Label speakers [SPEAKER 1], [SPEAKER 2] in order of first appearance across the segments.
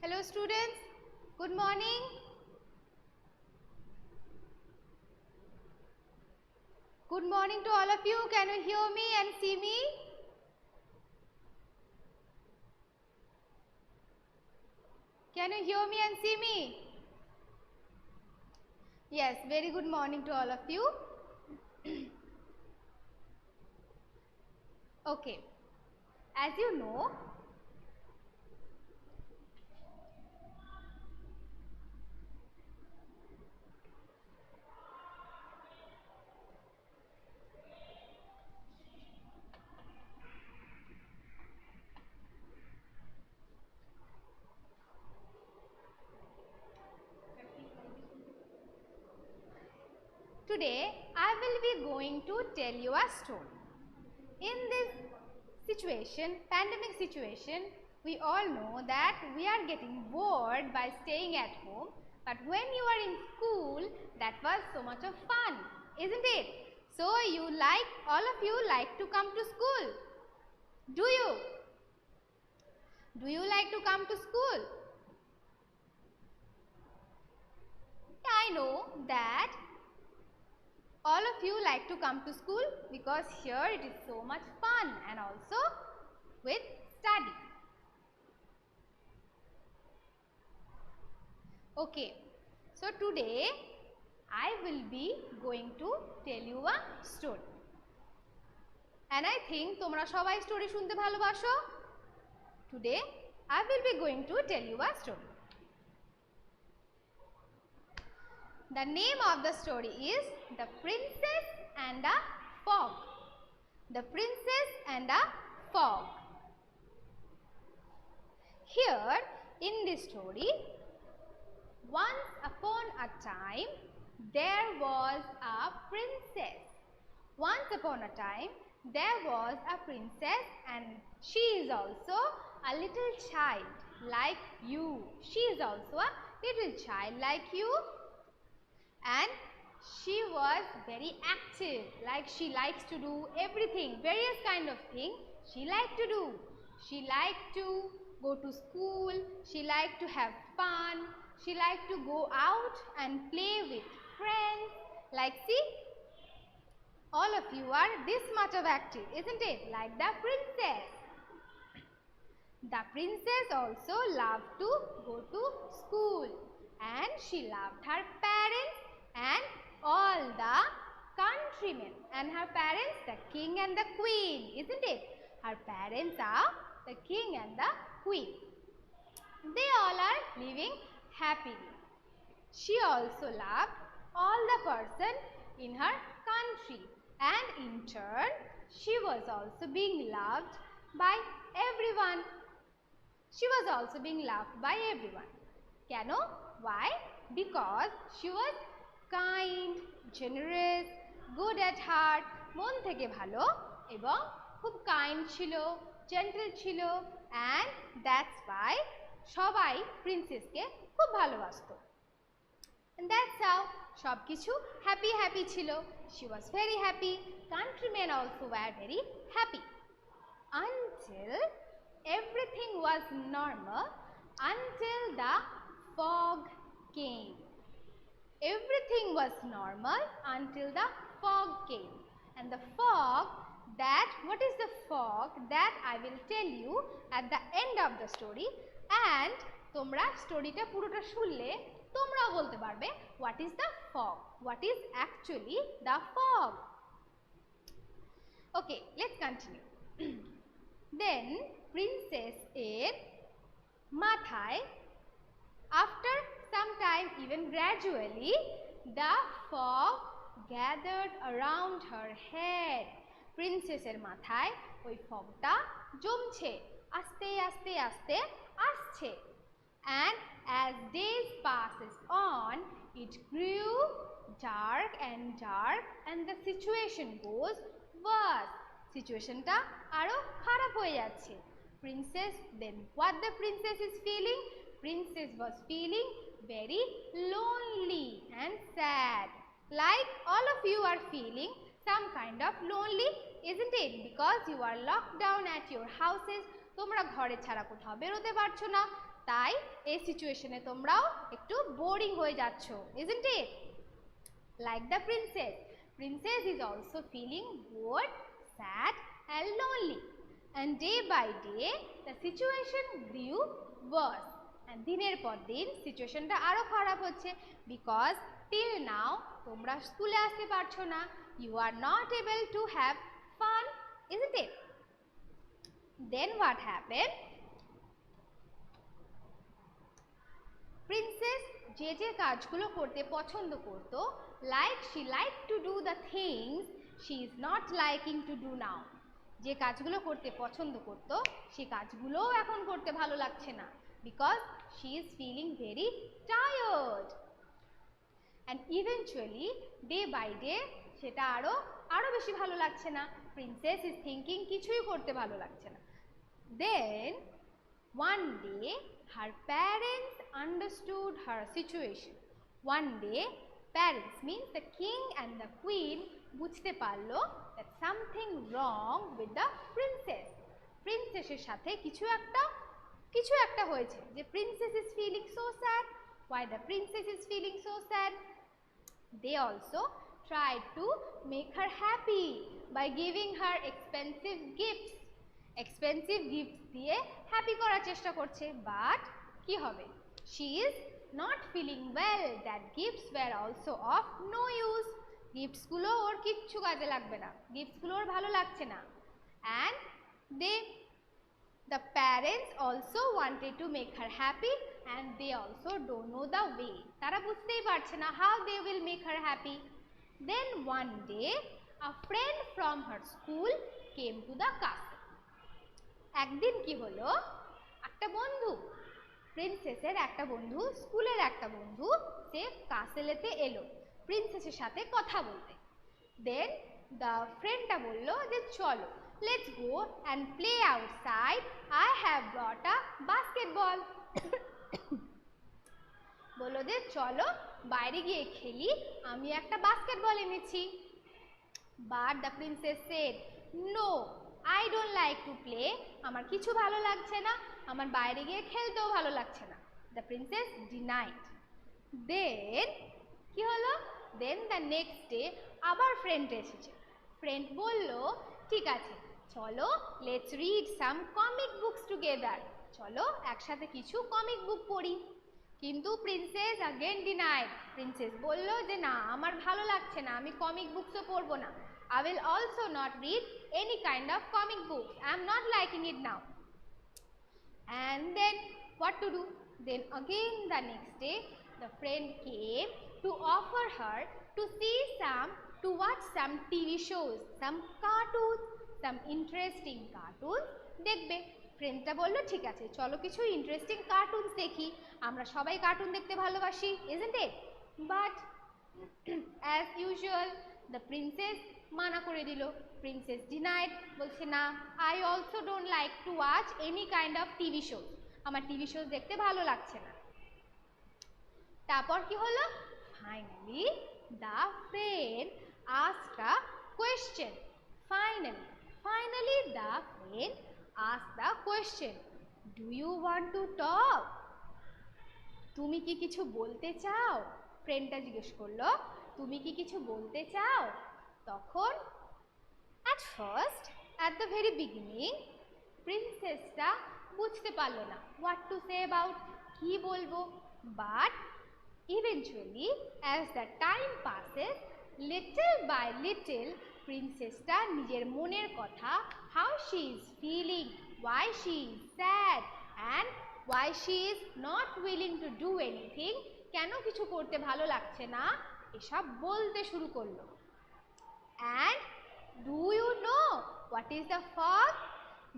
[SPEAKER 1] Hello students, good morning. Good morning to all of you. Can you hear me and see me? Can you hear me and see me? Yes, very good morning to all of you. Okay, as you know, today I will be going to tell you a story. In this situation, pandemic situation, we all know that we are getting bored by staying at home, but when you are in school, that was so much of fun, isn't it? So all of you like to come to school. Do you? Do you like to come to school? I know that all of you like to come to school because here it is so much fun and also with study. Okay, so today I will be going to tell you a story. And I think তোমরা সবাই story শুনতে ভালোবাসো. Today I will be going to tell you a story. The name of the story is The Princess and the Frog. The Princess and the Frog. Here in this story, once upon a time, there was a princess. Once upon a time, there was a princess and she is also a little child like you. She is also a little child like you. And she was very active, like she likes to do everything, various kind of thing she liked to do. She liked to go to school, she liked to have fun, she liked to go out and play with friends. Like see, all of you are this much of active, isn't it? Like the princess. The princess also loved to go to school and she loved her parents and all the countrymen, and her parents the king and the queen, isn't it? Her parents are the king and the queen. They all are living happily. She also loved all the person in her country and in turn she was also being loved by everyone. She was also being loved by everyone. কেন? Why? Because she was kind, generous, good at heart, মন থেকে ভালো এবং খুব kind ছিল, gentle ছিল, and that's why সবাই প্রিন্সেসকে খুব ভালোবাসতো. And that's how সবকিছু happy ছিল. She was very happy. Countrymen also were very happy. Until everything was normal, until the fog came. Everything was normal until the fog came. And the fog, what is the fog? That I will tell you at the end of the story. And তোমরা স্টোরিটা পুরোটা শুনলে তোমরাও বলতে পারবে what is the fog? What is actually the fog? Okay, let's continue. Then princess এর মাথায়, after some time, even gradually, the fog gathered around her head. Princess এর মাথায় ওই fogটা জমছে, আস্তে আস্তে আস্তে আসছে. And as days passes on, it grew dark and dark and the situation goes worse. Situationটা আরো খারাপ হয়ে যাচ্ছে. Princess, then what the princess is feeling? Princess was feeling very lonely and sad. Like all of you are feeling some kind of lonely, isn't it? Because you are locked down at your houses তোমরা ঘরে ছাড়া কোথাও বেরোতে পারছো না, তাই এই সিচুয়েশনে তোমরাও একটু বোরিং হয়ে যাচ্ছ, isn't it? Like the princess. Princess is also feeling bored, sad and lonely. And day by day the situation grew worse. And দিনের পর দিন সিচুয়েশনটা আরো খারাপ হচ্ছে, বিকজ till now তোমরা স্কুলে আসতে পারছো না, you are not able to have fun, isn't it? Then what happened? Princess যে যে কাজগুলো করতে পছন্দ করত, like she like to do the things she is not liking to do now, যে কাজগুলো করতে পছন্দ করত সে কাজগুলোও এখন করতে ভালো লাগছে না, because she is feeling very tired. And eventually day by day সেটা আরও বেশি ভালো লাগছে না, প্রিন্সেস ইজ থিঙ্কিং কিছুই করতে ভালো লাগছে না। দেন one day her parents understood her situation. One day parents means the king and the queen বুঝতে পারলো that something wrong with the princess. প্রিন্সেসের সাথে কিছু একটা হয়েছে, যে princess is feeling so sad. Why the princess is feeling so sad? They also tried to make her happy by giving her expensive gifts. Expensive gift দিয়ে happy করার চেষ্টা করছে, but কি হবে? She is not feeling well, that gifts were also of no use. গিফটসগুলো ওর কিচ্ছু কাজে লাগবে না, গিফটসগুলো ওর ভালো লাগছে না। And the parents also wanted to make her happy and they also don't know the way, তারা বুঝতেই পারছে না how they will make her happy. Then one day a friend from her school came to the castle. একদিন কি হলো, একটা বন্ধু, প্রিন্সেসের একটা বন্ধু, স্কুলের একটা বন্ধু, সে কাসেলেতে এলো প্রিন্সেসের সাথে কথা বলতে। দেন দ্য ফ্রেন্ডটা বললো যে চলো let's go and play outside, I have ব্রট a basketball. বললো যে চলো বাইরে গিয়ে খেলি, আমি একটা বাস্কেটবল এনেছি। But the princess said no, I don't like to play, আমার কিছু ভালো লাগছে না, আমার বাইরে গিয়ে খেলতেও ভালো লাগছে না। The princess denied. Then কি হলো? Then the next day আবার ফ্রেন্ড এসেছে। ফ্রেন্ড বলল ঠিক আছে চলো let's read some comic books together, চলো একসাথে কিছু কমিক বুক পড়ি। কিন্তু প্রিন্সেস again denied. প্রিন্সেস বলল যে না আমার ভালো লাগছে না, আমি কমিক বুকসও পড়বো না। I will also not read any kind of comic books. I am not liking it now. And then what to do? Then again the next day the friend came to offer her to watch some TV shows, some cartoons, some interesting cartoons দেখবে। ফ্রেন্ডটা বললো ঠিক আছে চলো কিছু interesting cartoons দেখি, আমরা সবাই cartoon দেখতে ভালোবাসি, isn't it? But as usual the princess মানা করে দিল। প্রিন্সেস ডিনাইড, বলছে না I also don't like to watch any kind of TV show, আমার টিভি শো দেখতে ভালো লাগছে না। তারপর কি হলো? Finally the friend asked a question. Finally the friend asked the question, do you want to talk? তুমি কি কিছু বলতে চাও? ফ্রেন্ডটা জিজ্ঞেস করলো তুমি কি কিছু বলতে চাও? তখন at first at the very beginning প্রিন্সেসটা বুঝতে পারলো না what to say about, কি বলবো। but eventually as the time passes little by little প্রিন্সেসটা নিজের মনের কথা, how she is feeling, why she is sad and why she is not willing to do anything, কেন কিছু করতে ভালো লাগছে না, এসব বলতে শুরু করলো। And do you know what is the fog?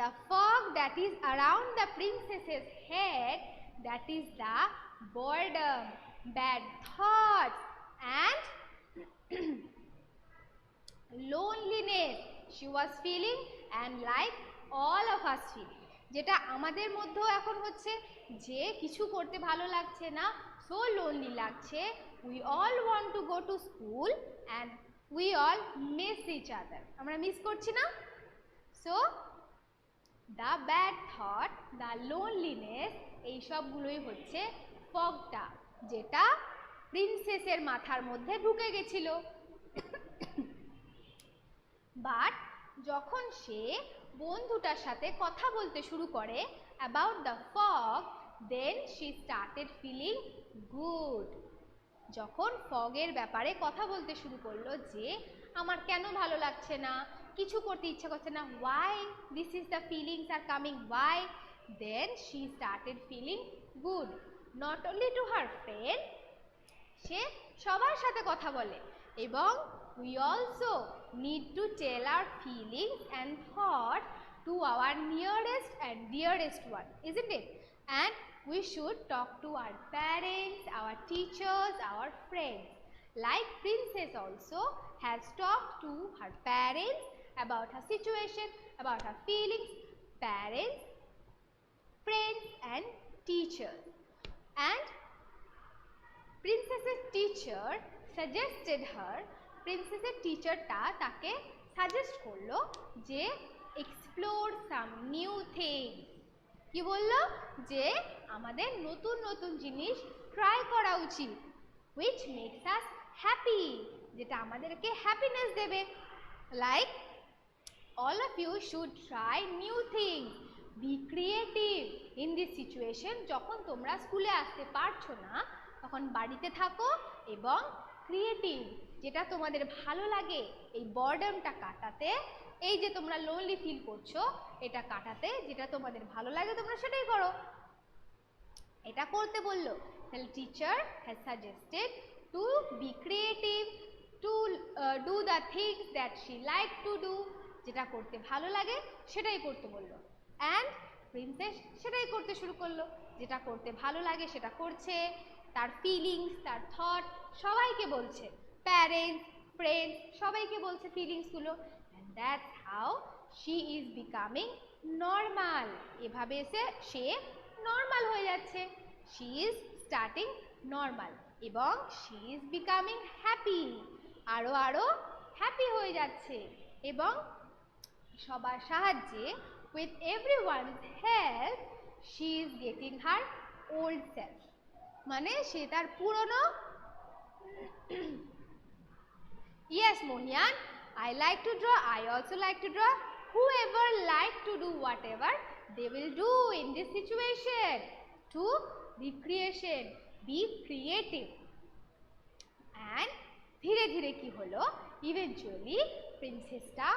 [SPEAKER 1] The fog that is around the princess's head, that is the boredom, bad thoughts and loneliness she was feeling and like all of us feeling, যেটা আমাদের মধ্যেও এখন হচ্ছে যে কিছু করতে ভালো লাগছে না, so lonely লাগছে, we all want to go to school and we all miss each other, আমরা মিস করছি না? So the bad thought, the loneliness, এই সবগুলোই হচ্ছে ফগটা, যেটা প্রিন্সেসের মাথার মধ্যে ঢুকে গেছিল। বাট যখন সে বন্ধুটার সাথে কথা বলতে শুরু করে about the fog, then she started feeling good. যখন ফগের ব্যাপারে কথা বলতে শুরু করলো যে আমার কেন ভালো লাগছে না, কিছু করতে ইচ্ছা করছে না, why this is the feelings are coming, why, then she started feeling good. Not only to her friend, সে সবার সাথে কথা বলে, এবং we also need to tell our feelings and thoughts to our nearest and dearest one, isn't it? And we should talk to our parents, our teachers, our friends. Like Princess also has talked to her parents about her situation, about her feelings, parents, friends and teachers. And প্রিন্সেসের teacher suggested her, প্রিন্সেসের টিচারটা তাকে suggest করলো যে explore some new things. কি বললো? যে আমাদের নতুন নতুন জিনিস ট্রাই করা উচিত, হুইচ মেক্স আস হ্যাপি, যেটা আমাদেরকে হ্যাপিনেস দেবে। Like all of you should try new things, be creative in this situation. যখন তোমরা স্কুলে আসতে পারছো না তখন বাড়িতে থাকো এবং ক্রিয়েটিভ, যেটা তোমাদের ভালো লাগে এই বর্ডমটা কাটাতে, এই যে তোমরা লোনলি ফিল করছো এটা কাটাতে, যেটা তোমাদের ভালো লাগে তোমরা সেটাই করো। এটা করতে বললো। তাহলে teacher has suggested two be creative, to do the things that she like to do, যেটা করতে ভালো লাগে সেটাই করতে বললো। অ্যান্ড প্রিন্সেস সেটাই করতে শুরু করলো, যেটা করতে ভালো লাগে সেটা করছে, তার ফিলিংস, তার থট সবাইকে বলছে, প্যারেন্টস, ফ্রেন্ডস সবাইকে বলছে ফিলিংসগুলো। And that's how she is becoming normal. এভাবে সে নর্মাল হয়ে যাচ্ছে, শি ইজ স্টার্টিং নর্মাল, এবং শি ইজ বিকামিং হ্যাপি, আরও আরও হ্যাপি হয়ে যাচ্ছে। এবং সবার সাহায্যে, with everyone's help, she is getting her old self, মানে সে তার পুরনো yes Monian, I like to draw, I also like to draw, whoever like to do whatever they will do in this situation to recreation, be creative. And ধীরে ধীরে কি হলো, eventually প্রিন্সেসটা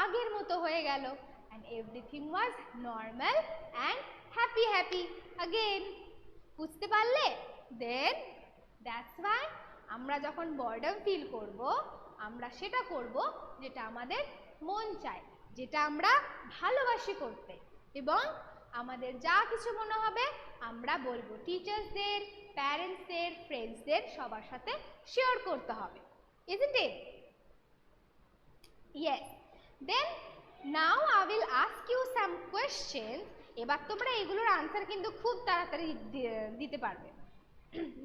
[SPEAKER 1] আগের মতো হয়ে গেল, and everything was normal and happy again. বুঝতে পারলে? Then that's why আমরা যখন boredom ফিল করব, আমরা সেটা করব যেটা আমাদের মন চায়, যেটা আমরা ভালোবাসি করতে, এবং আমাদের যা কিছু মনে হবে আমরা বলবো টিচার্সদের, প্যারেন্টসদের, ফ্রেন্ডসদের, সবার সাথে শেয়ার করতে হবে, isn't it? Yes. Then now I will ask you some questions. এবার তোমরা এগুলোর আনসার কিন্তু খুব তাড়াতাড়ি দিতে পারবে।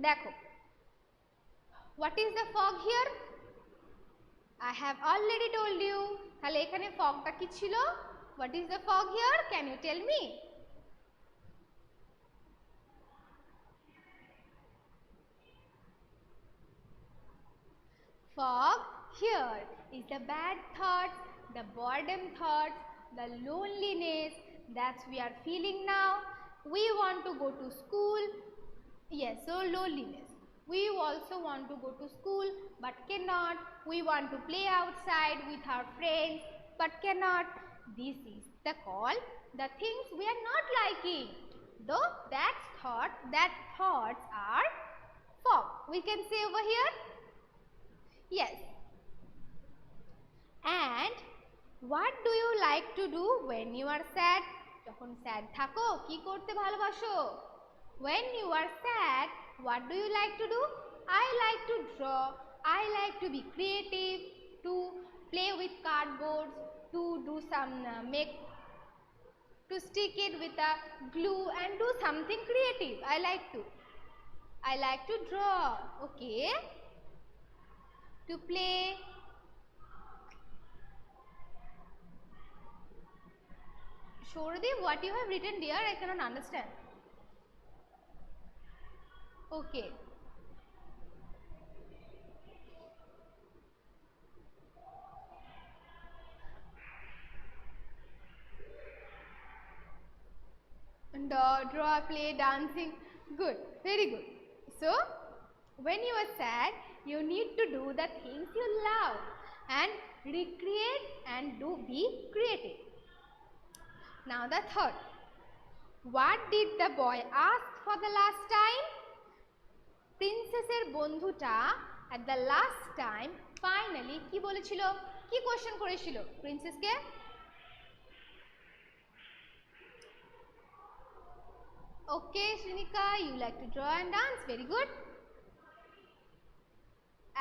[SPEAKER 1] দেখো, what is the fog here? I have already told you. তাহলে এখানে fogটা কি ছিল? What is the fog here? Can you tell me? Fog here is the bad thoughts, the boredom thoughts, the loneliness that we are feeling now. We want to go to school. Yes, so loneliness. We also want to go to school but cannot. We want to play outside with our friends but cannot. This is the call, the things we are not liking. Though that thoughts are fog. We can say over here. Yes. And what do you like to do when you are sad? যখন sad থাকো কি করতে ভালোবাসো? When you are sad, what do you like to do? I like to draw. I like to be creative, to play with cardboards, to do some to stick it with a glue and do something creative. I like to draw. Okay. To play. Shordeep, what you have written there, I cannot understand. Okay. Draw, play, dancing. Good, very good. So, when you are sad, you need to do the things you love and recreate and be creative. Now the third. What did the boy ask for the last time? প্রিন্সেসের বন্ধুটা at the last time finally কি বলেছিল? কি question করেছিল প্রিন্সেসকে? Okay, Shrinika, you like to draw and dance. Very good.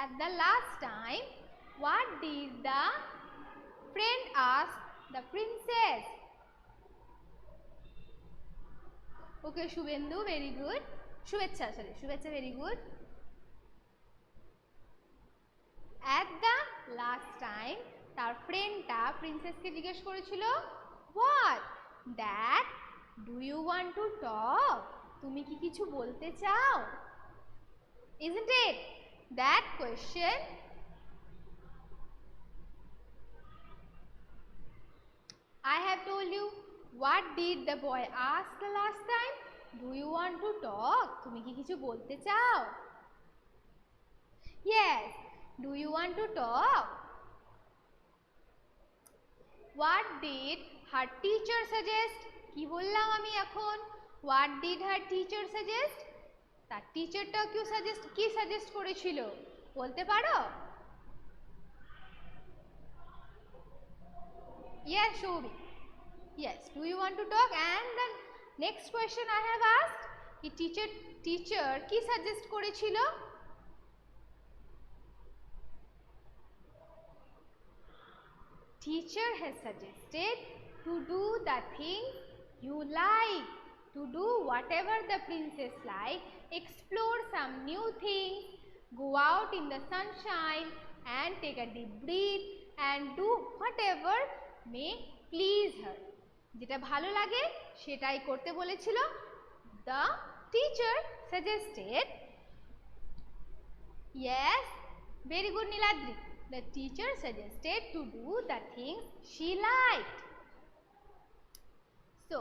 [SPEAKER 1] At the last time, what did the friend ask the princess? Okay, Shubhendu, very good. Shubhecha, sorry, Shubhecha, very good. At the last time, তার ফ্রেন্ডটা প্রিন্সেসকে জিজ্ঞেস করেছিল what? That do you want to talk? তুমি কি কিছু বলতে চাও? Isn't it? That question I have told you. What did the boy ask the last time? Do you want to talk? তুমি কি কিছু বলতে চাও? Yes. Do you want to talk? What did her teacher suggest? কি বললাম আমি এখন? What did her teacher suggest? তার টিচারটা কি সাজেস্ট করেছিল বলতে পারো? Yes, Shobhi. Yes. Do you want to talk? And the next question I have asked, কি টিচার কি সাজেস্ট করেছিল? Teacher has suggested to do the things you like, to do whatever the princess like, explore some new things, go out in the sunshine and take a deep breath and do whatever may please her. যেটা ভালো লাগে সেটাই করতে বলেছিল. The teacher suggested. Yes, very good, Niladri. The teacher suggested to do the things she liked. So,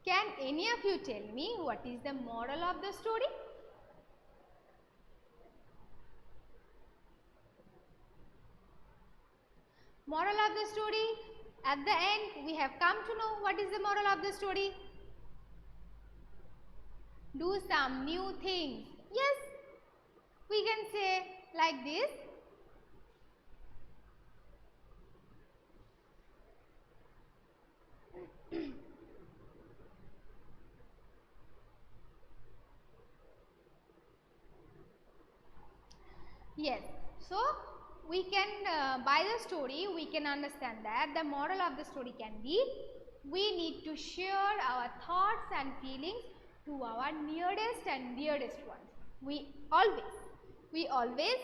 [SPEAKER 1] can any of you tell me what is the moral of the story? Moral of the story, at the end we have come to know what is the moral of the story. Do some new things. Yes, we can say like this. Yes, so we can by the story we can understand that the moral of the story can be we need to share our thoughts and feelings to our nearest and dearest ones. We always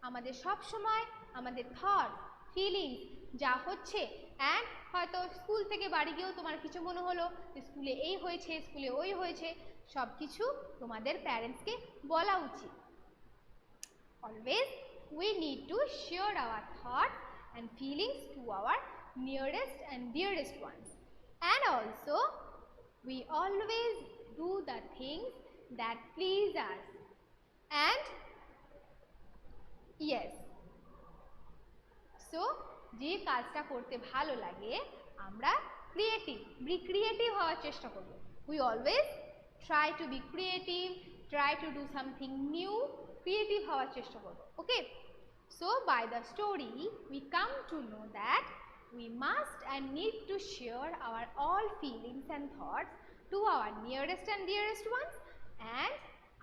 [SPEAKER 1] আমাদের সব সময় আমাদের thoughts, feelings যা হচ্ছে and হয়তো school থেকে বাড়ি গিয়েও তোমার কিছু মনে হলো স্কুলে এই হয়েছে স্কুলে ওই হয়েছে সব কিছু তোমাদের প্যারেন্টসকে বলা উচিত. Always we need to share our thoughts and feelings to our nearest and dearest ones. And also we always do the things that please us. And yes, so যে কাজটা করতে ভালো লাগে আমরা ক্রিয়েটিভ হওয়ার চেষ্টা করব. We always try to be creative, try to do something new, creative হওয়ার চেষ্টা করব. Okay, so by the story we come to know that we must and need to share our all feelings and thoughts to our nearest and dearest ones, and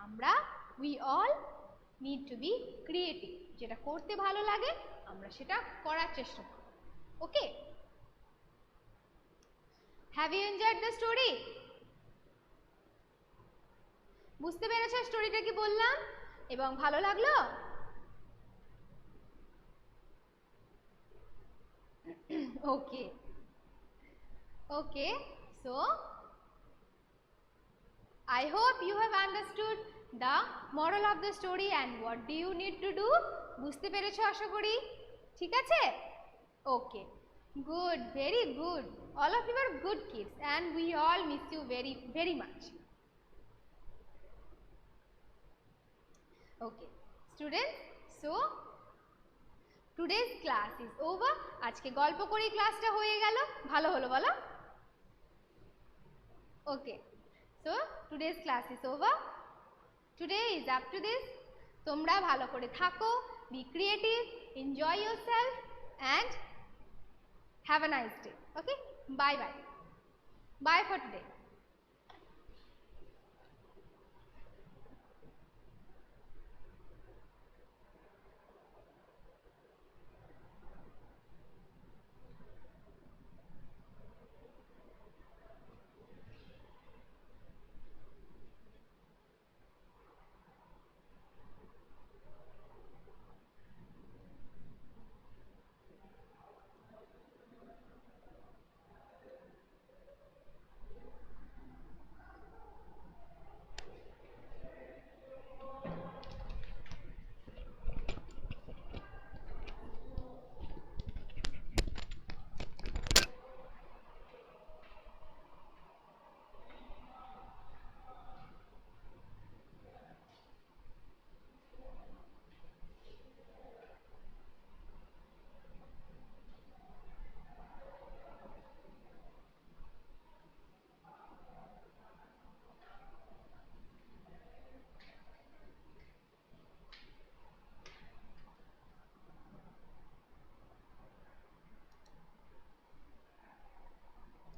[SPEAKER 1] আমরা we all need to be creative. যেটা করতে ভালো লাগে আমরা সেটা করার চেষ্টা করব. Okay, have you enjoyed the story? বুঝতে পেরেছো স্টোরিটা কি বললাম এবং ভালো লাগলো? Okay, Okay, so I hope you have understood the moral of the story and what do you need to do. বুঝতে পেরেছো আশা করি, ঠিক আছে? Okay, good, very good. All of you are good kids and we all miss you very, very much. Okay, students, so today's class is over. আজকে গল্প করি ক্লাসটা হয়ে গেল, ভালো হলো বলো? Okay, so today's class is over. Today is up to this. তোমরা ভালো করে থাকো, be creative, enjoy yourself and have a nice day. Okay, bye bye. Bye for today.